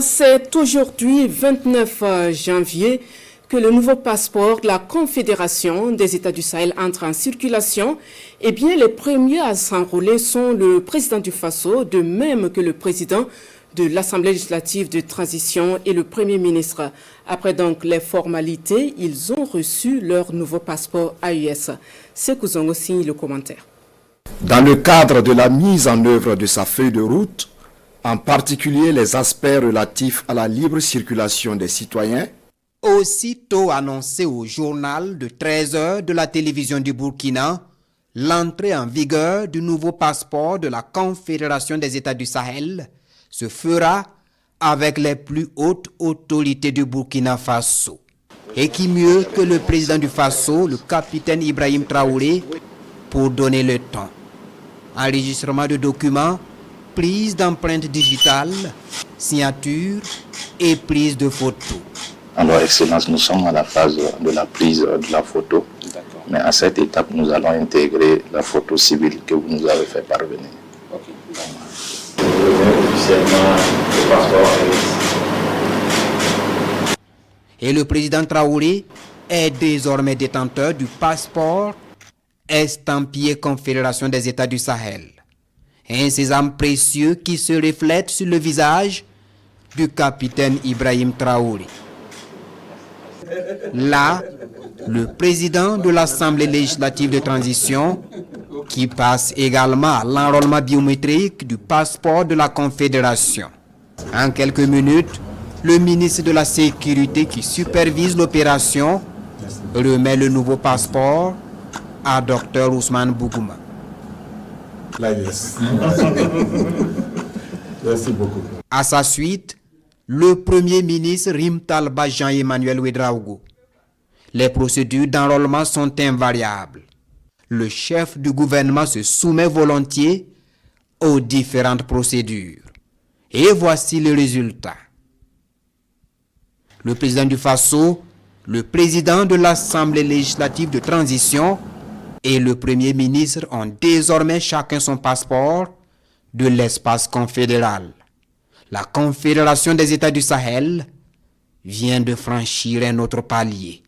C'est aujourd'hui 29 janvier que le nouveau passeport de la Confédération des États du Sahel entre en circulation. Eh bien, les premiers à s'enrôler sont le président du Faso, de même que le président de l'Assemblée législative de transition et le Premier ministre. Après donc les formalités, ils ont reçu leur nouveau passeport AES. C'est Kouzongo signe le commentaire. Dans le cadre de la mise en œuvre de sa feuille de route, en particulier les aspects relatifs à la libre circulation des citoyens, aussitôt annoncé au journal de 13 heures de la télévision du Burkina, l'entrée en vigueur du nouveau passeport de la Confédération des États du Sahel se fera avec les plus hautes autorités du Burkina Faso. Et qui mieux que le président du Faso, le capitaine Ibrahim Traoré, pour donner le temps. Enregistrement de documents, prise d'empreintes digitales, signature et prise de photos. Alors, Excellence, nous sommes à la phase de la prise de la photo. Mais à cette étape, nous allons intégrer la photo civile que vous nous avez fait parvenir. Ok. Officiellement le passeport. Et le président Traoré est désormais détenteur du passeport estampillé Confédération des États du Sahel. Un sésame précieux qui se reflète sur le visage du capitaine Ibrahim Traoré. Là, le président de l'Assemblée législative de transition, qui passe également à l'enrôlement biométrique du passeport de la Confédération. En quelques minutes, le ministre de la Sécurité qui supervise l'opération remet le nouveau passeport à Dr Ousmane Bougouma. Merci beaucoup. À sa suite, le Premier ministre Rimtalba Jean-Emmanuel Ouedraogo. Les procédures d'enrôlement sont invariables. Le chef du gouvernement se soumet volontiers aux différentes procédures. Et voici le résultat. Le président du Faso, le président de l'Assemblée législative de transition et le Premier ministre ont désormais chacun son passeport de l'espace confédéral. La Confédération des États du Sahel vient de franchir un autre palier.